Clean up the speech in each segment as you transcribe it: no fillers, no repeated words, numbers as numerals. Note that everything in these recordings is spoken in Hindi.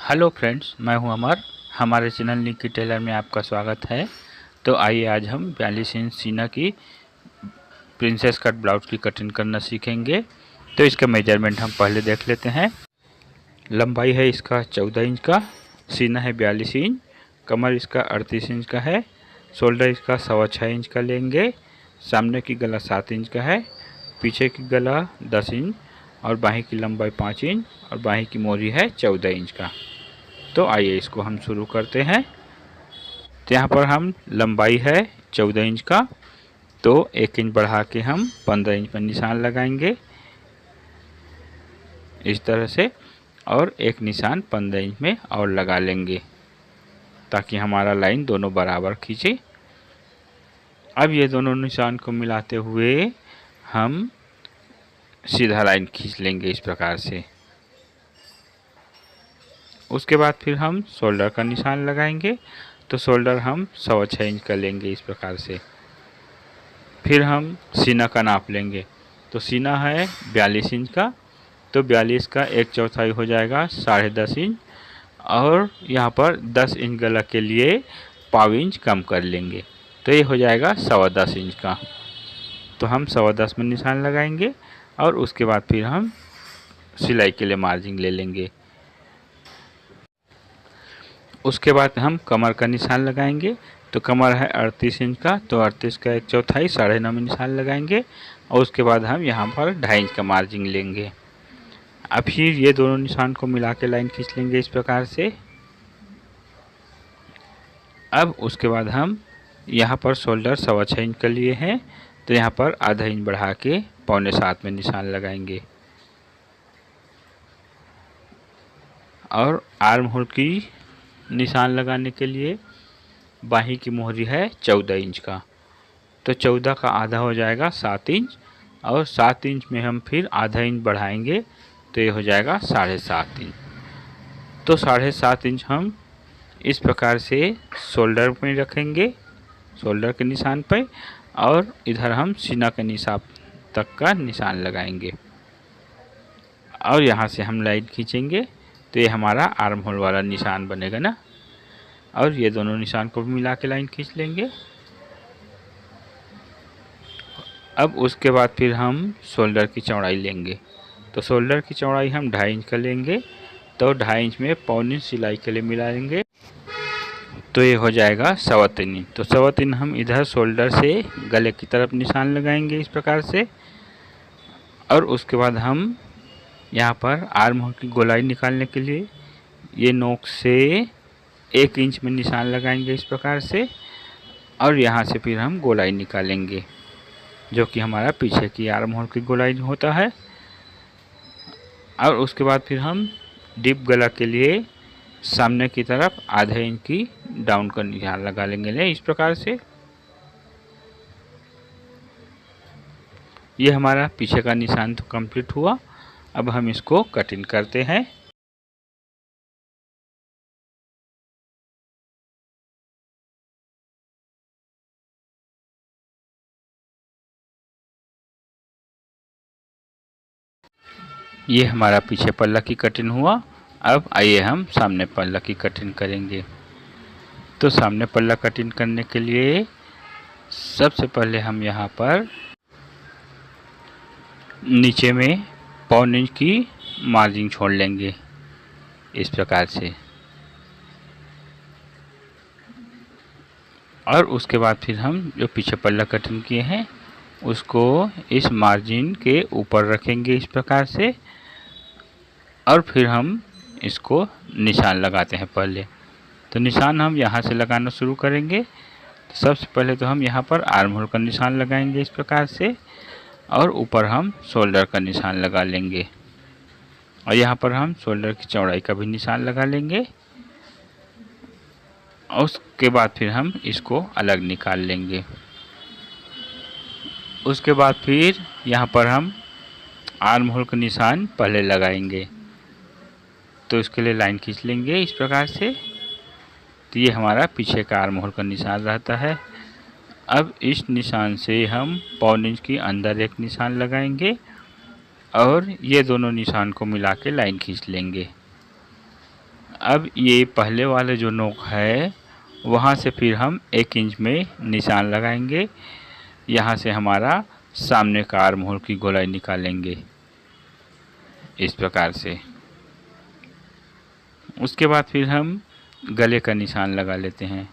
हेलो फ्रेंड्स, मैं हूं अमर। हमारे चैनल निकी टेलर में आपका स्वागत है। तो आइए आज हम 42 इंच सीना की प्रिंसेस कट ब्लाउज की कटिंग करना सीखेंगे। तो इसका मेजरमेंट हम पहले देख लेते हैं। लंबाई है इसका 14 इंच का, सीना है 42 इंच, कमर इसका 38 इंच का है, शोल्डर इसका 6.25 इंच का लेंगे, सामने की गला 7 इंच का है, पीछे की गला 10 इंच और बाहीं की लंबाई 5 इंच और बाहीं की मोरी है 14 इंच का। तो आइए इसको हम शुरू करते हैं। तो यहाँ पर हम लंबाई है 14 इंच का, तो 1 इंच बढ़ा के हम 15 इंच पर निशान लगाएंगे इस तरह से, और एक निशान 15 इंच में और लगा लेंगे ताकि हमारा लाइन दोनों बराबर खींचे। अब ये दोनों निशान को मिलाते हुए हम सीधा लाइन खींच लेंगे इस प्रकार से। उसके बाद फिर हम शोल्डर का निशान लगाएंगे। तो शोल्डर हम 6.25 इंच का लेंगे इस प्रकार से। फिर हम सीना का नाप लेंगे। तो सीना है 42 इंच का, तो 42 का 1/4 हो जाएगा 10.5 इंच, और यहाँ पर 10 इंच गला के लिए पाव इंच कम कर लेंगे, तो ये हो जाएगा 10.25 इंच का। तो हम 10.25 में निशान लगाएंगे और उसके बाद फिर हम सिलाई के लिए मार्जिन ले लेंगे। उसके बाद हम कमर का निशान लगाएंगे। तो कमर है 38 इंच का, तो 38 का 1/4 9.5 में निशान लगाएंगे और उसके बाद हम यहाँ पर 2.5 इंच का मार्जिन लेंगे। अब फिर ये दोनों निशान को मिला के लाइन खींच लेंगे इस प्रकार से। अब उसके बाद हम यहाँ पर शोल्डर 6.25 इंच का लिए हैं, तो यहाँ पर आधा इंच बढ़ा के 6.25 में निशान लगाएंगे। और आर्म होल की निशान लगाने के लिए बाहीं की मोहरी है 14 इंच का, तो 14 का आधा हो जाएगा 7 इंच, और 7 इंच में हम फिर आधा इंच बढ़ाएंगे तो ये हो जाएगा 7.5 इंच। तो 7.5 इंच हम इस प्रकार से शोल्डर में रखेंगे, शोल्डर के निशान पर, और इधर हम सीना के निशान तक का निशान लगाएंगे और यहाँ से हम लाइन खींचेंगे। तो ये हमारा आर्म होल वाला निशान बनेगा ना। और ये दोनों निशान को भी मिला के लाइन खींच लेंगे। अब उसके बाद फिर हम शोल्डर की चौड़ाई लेंगे। तो शोल्डर की चौड़ाई हम 2.5 इंच का लेंगे, तो 2.5 इंच में 1.25 इंच सिलाई के लिए मिलाएंगे, तो ये हो जाएगा 3.25 इंच। तो 3.25 इंच हम इधर शोल्डर से गले की तरफ निशान लगाएंगे इस प्रकार से। और उसके बाद हम यहाँ पर आर्म होल की गोलाई निकालने के लिए ये नोक से 1 इंच में निशान लगाएंगे इस प्रकार से, और यहाँ से फिर हम गोलाई निकालेंगे जो कि हमारा पीछे की आर्म होल की गोलाई होता है। और उसके बाद फिर हम डीप गला के लिए सामने की तरफ आधे इंच की डाउन का निशान लगा लेंगे इस प्रकार से। ये हमारा पीछे का निशान तो कंप्लीट हुआ। अब हम इसको कटिंग करते हैं। ये हमारा पीछे पल्ला की कटिंग हुआ। अब आइए हम सामने पल्ला की कटिंग करेंगे। तो सामने पल्ला कटिंग करने के लिए सबसे पहले हम यहाँ पर नीचे में 1.25 इंच की मार्जिन छोड़ लेंगे इस प्रकार से, और उसके बाद फिर हम जो पीछे पल्ला कटिंग किए हैं उसको इस मार्जिन के ऊपर रखेंगे इस प्रकार से, और फिर हम इसको निशान लगाते हैं पहले। तो निशान हम यहाँ से लगाना शुरू करेंगे। तो सबसे पहले तो हम यहाँ पर आर्म होल का निशान लगाएंगे इस प्रकार से, और ऊपर हम शोल्डर का निशान लगा लेंगे, और यहाँ पर हम शोल्डर की चौड़ाई का भी निशान लगा लेंगे। और उसके बाद फिर हम इसको अलग निकाल लेंगे। उसके बाद फिर यहाँ पर हम आर्म होल का निशान पहले लगाएंगे, तो इसके लिए लाइन खींच लेंगे इस प्रकार से। तो ये हमारा पीछे का आर्म होल का निशान रहता है। अब इस निशान से हम 1.25 इंच की अंदर एक निशान लगाएंगे और ये दोनों निशान को मिला के लाइन खींच लेंगे। अब ये पहले वाले जो नोक है वहाँ से फिर हम 1 इंच में निशान लगाएंगे। यहाँ से हमारा सामने का आर्म होल की गोलाई निकालेंगे इस प्रकार से। उसके बाद फिर हम गले का निशान लगा लेते हैं।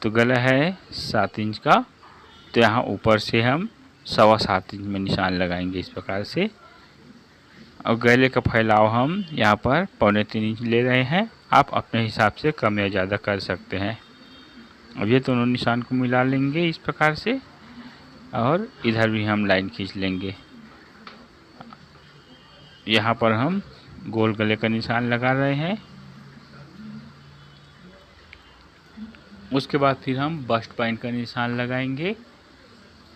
तो गला है 7 इंच का, तो यहाँ ऊपर से हम 7.25 इंच में निशान लगाएंगे इस प्रकार से। और गले का फैलाव हम यहाँ पर 3.25 इंच ले रहे हैं। आप अपने हिसाब से कम या ज़्यादा कर सकते हैं। अब ये दोनों निशान को मिला लेंगे इस प्रकार से, और इधर भी हम लाइन खींच लेंगे। यहाँ पर हम गोल गले का निशान लगा रहे हैं। उसके बाद फिर हम बस्ट पॉइंट का निशान लगाएंगे।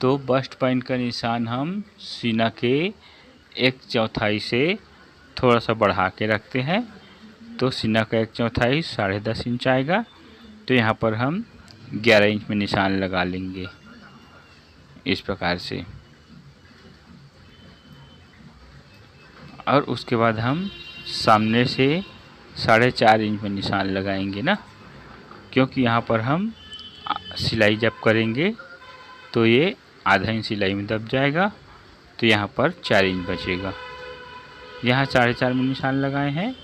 तो बस्ट पॉइंट का निशान हम सीना के 1/4 से थोड़ा सा बढ़ा के रखते हैं। तो सीना का 1/4 10.5 इंच आएगा। तो यहाँ पर हम 11 इंच में निशान लगा लेंगे इस प्रकार से। और उसके बाद हम सामने से 4.5 इंच में निशान लगाएंगे ना, क्योंकि यहाँ पर हम सिलाई जब करेंगे तो ये आधा इंच सिलाई में दब जाएगा। तो यहाँ पर 4 इंच बचेगा। यहाँ 4.5 में निशान लगाए हैं,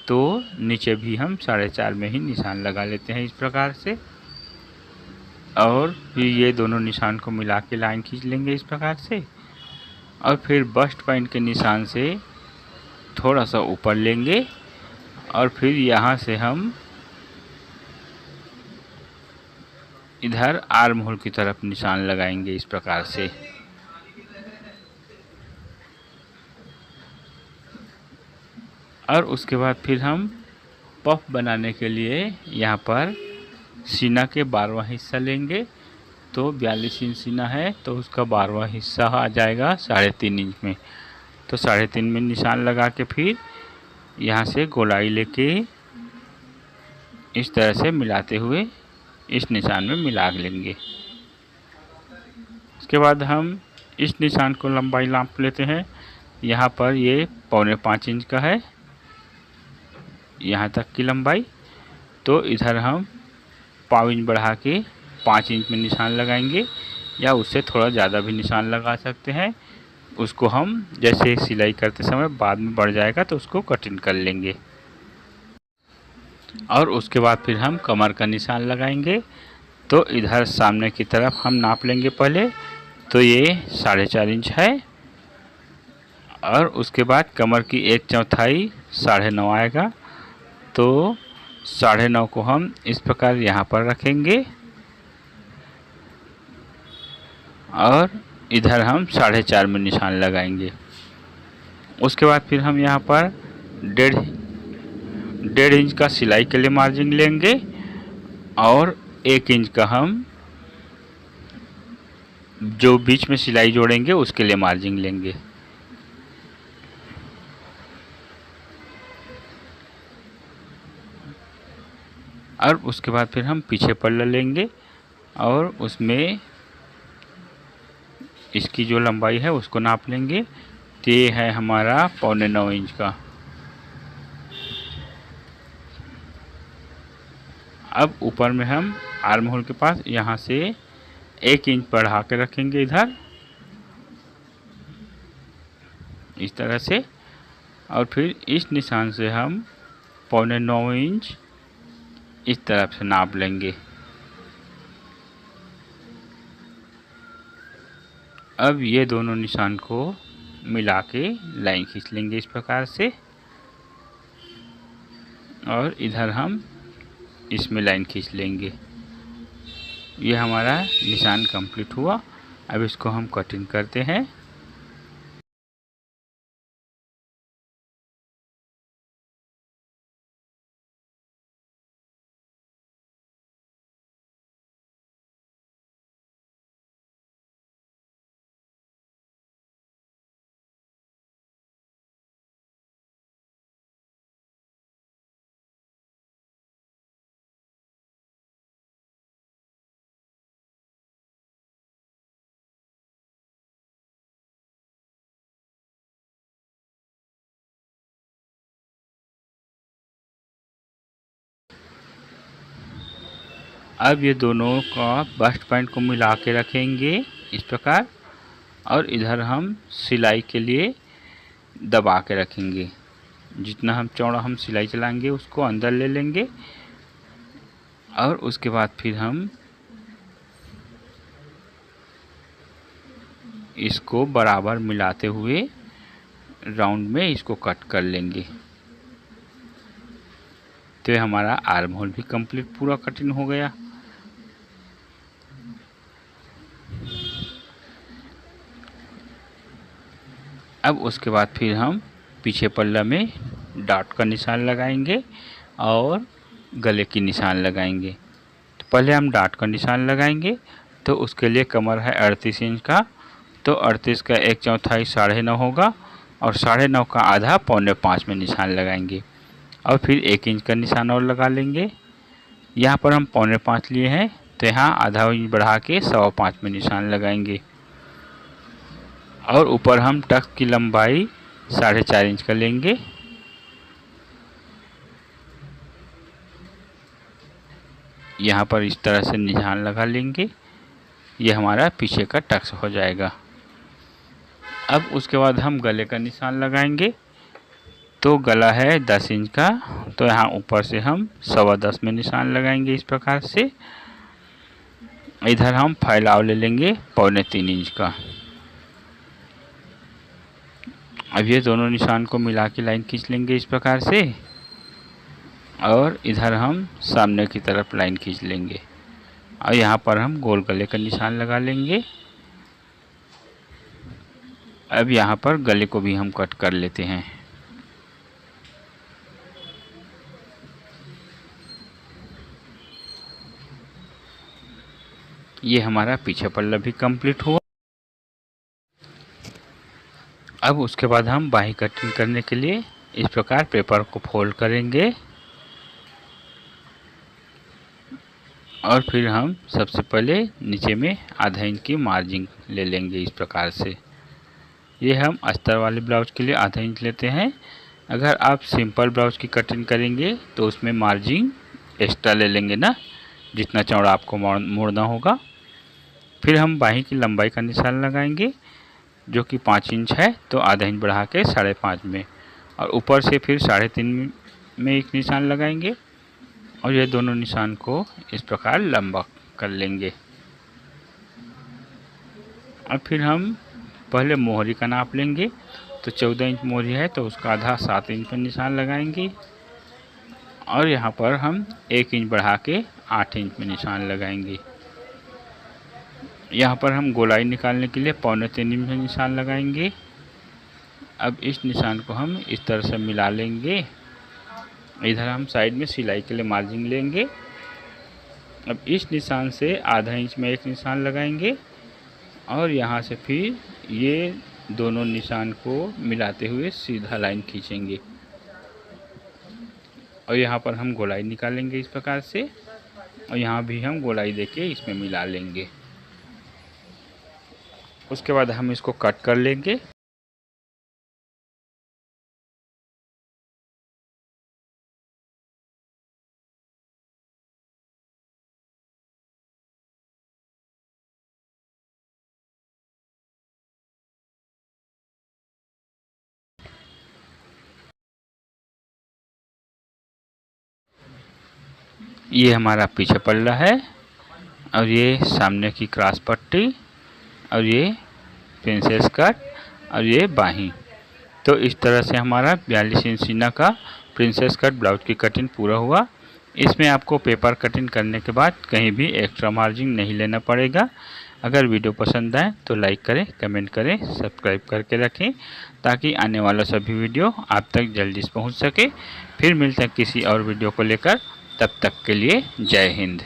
तो नीचे भी हम 4.5 में ही निशान लगा लेते हैं इस प्रकार से। और फिर ये दोनों निशान को मिला के लाइन खींच लेंगे इस प्रकार से। और फिर बस्ट पॉइंट के निशान से थोड़ा सा ऊपर लेंगे, और फिर यहाँ से हम इधर आर्म होल की तरफ निशान लगाएंगे इस प्रकार से। और उसके बाद फिर हम पफ बनाने के लिए यहाँ पर सीना के 12वां हिस्सा लेंगे। तो 42 इंच सीना है, तो उसका 12वां हिस्सा आ जाएगा 3.5 इंच में। तो 3.5 में निशान लगा के फिर यहाँ से गोलाई लेके इस तरह से मिलाते हुए इस निशान में मिला लेंगे। उसके बाद हम इस निशान को लंबाई नाप लेते हैं। यहाँ पर ये 4.25 इंच का है, यहाँ तक की लंबाई। तो इधर हम 1/4 इंच बढ़ा के 5 इंच में निशान लगाएंगे, या उससे थोड़ा ज़्यादा भी निशान लगा सकते हैं। उसको हम जैसे सिलाई करते समय बाद में बढ़ जाएगा तो उसको कटिंग कर लेंगे। और उसके बाद फिर हम कमर का निशान लगाएंगे। तो इधर सामने की तरफ हम नाप लेंगे पहले। तो ये 4.5 इंच है। और उसके बाद कमर की 1/4 9.5 आएगा। तो 9.5 को हम इस प्रकार यहाँ पर रखेंगे, और इधर हम 4.5 में निशान लगाएंगे। उसके बाद फिर हम यहाँ पर 1.5 इंच का सिलाई के लिए मार्जिन लेंगे, और 1 इंच का हम जो बीच में सिलाई जोड़ेंगे उसके लिए मार्जिन लेंगे। और उसके बाद फिर हम पीछे पल्ला लेंगे, और उसमें इसकी जो लंबाई है उसको नाप लेंगे। तो ये है हमारा 9.25 इंच का। अब ऊपर में हम आर्म होल के पास यहाँ से 1 इंच बढ़ा के रखेंगे इधर इस तरह से। और फिर इस निशान से हम 9.25 इंच इस तरफ से नाप लेंगे। अब ये दोनों निशान को मिला के लाइन खींच लेंगे इस प्रकार से, और इधर हम इसमें लाइन खींच लेंगे। ये हमारा निशान कंप्लीट हुआ। अब इसको हम कटिंग करते हैं। अब ये दोनों का बस्ट पॉइंट को मिला के रखेंगे इस प्रकार, और इधर हम सिलाई के लिए दबा के रखेंगे। जितना हम चौड़ा हम सिलाई चलाएंगे उसको अंदर ले लेंगे, और उसके बाद फिर हम इसको बराबर मिलाते हुए राउंड में इसको कट कर लेंगे। तो हमारा आर्म होल भी कंप्लीट पूरा कटिंग हो गया। अब उसके बाद फिर हम पीछे पल्ला में डॉट का निशान लगाएंगे और गले की निशान लगाएंगे। तो पहले हम डॉट का निशान लगाएंगे। तो उसके लिए कमर है 38 इंच का, तो 38 का 1/4 9.5 होगा, और 9.5 का आधा 4.25 में निशान लगाएंगे, और फिर 1 इंच का निशान और लगा लेंगे। यहाँ पर हम 4.25 लिए हैं, तो यहाँ आधा इंच बढ़ा के 5.25 में निशान लगाएंगे, और ऊपर हम टक्स की लंबाई 4.5 इंच का लेंगे। यहाँ पर इस तरह से निशान लगा लेंगे। ये हमारा पीछे का टक्स हो जाएगा। अब उसके बाद हम गले का निशान लगाएंगे। तो गला है 10 इंच का, तो यहाँ ऊपर से हम 10.25 में निशान लगाएंगे इस प्रकार से। इधर हम फैलाव ले लेंगे 3.25 इंच का। अब ये दोनों निशान को मिला के लाइन खींच लेंगे इस प्रकार से, और इधर हम सामने की तरफ लाइन खींच लेंगे, और यहाँ पर हम गोल गले का निशान लगा लेंगे। अब यहाँ पर गले को भी हम कट कर लेते हैं। ये हमारा पीछे पल्ला भी कंप्लीट हुआ। अब उसके बाद हम बाही कटिंग करने के लिए इस प्रकार पेपर को फोल्ड करेंगे, और फिर हम सबसे पहले नीचे में आधा इंच की मार्जिन ले लेंगे इस प्रकार से। ये हम अस्तर वाले ब्लाउज के लिए आधा इंच लेते हैं। अगर आप सिंपल ब्लाउज की कटिंग करेंगे तो उसमें मार्जिन एक्स्ट्रा ले लेंगे ना, जितना चौड़ा आपको मोड़ना होगा। फिर हम बाही की लंबाई का निशान लगाएंगे जो कि 5 इंच है, तो आधा इंच बढ़ा के 5.5 में, और ऊपर से फिर 3.5 में एक निशान लगाएंगे, और ये दोनों निशान को इस प्रकार लंबा कर लेंगे। अब फिर हम पहले मोहरी का नाप लेंगे। तो 14 इंच मोहरी है, तो उसका आधा 7 इंच पर निशान लगाएंगे, और यहाँ पर हम 1 इंच बढ़ा के 8 इंच में निशान लगाएंगे। यहाँ पर हम गोलाई निकालने के लिए 3.25 इंच में निशान लगाएंगे। अब इस निशान को हम इस तरह से मिला लेंगे। इधर हम साइड में सिलाई के लिए मार्जिन लेंगे। अब इस निशान से आधा इंच में एक निशान लगाएंगे, और यहाँ से फिर ये दोनों निशान को मिलाते हुए सीधा लाइन खींचेंगे, और यहाँ पर हम गोलाई निकालेंगे इस प्रकार से, और यहाँ भी हम गोलाई देके इसमें मिला लेंगे। उसके बाद हम इसको कट कर लेंगे। ये हमारा पीछे पल्ला है, और ये सामने की क्रॉस पट्टी, और ये प्रिंसेस कट, और ये बाही। तो इस तरह से हमारा 42 इंच सीना का प्रिंसेस कट ब्लाउज की कटिंग पूरा हुआ। इसमें आपको पेपर कटिंग करने के बाद कहीं भी एक्स्ट्रा मार्जिन नहीं लेना पड़ेगा। अगर वीडियो पसंद आए तो लाइक करें, कमेंट करें, सब्सक्राइब करके रखें, ताकि आने वाला सभी वीडियो आप तक जल्दी से पहुंच सके। फिर मिलते हैं किसी और वीडियो को लेकर, तब तक के लिए जय हिंद।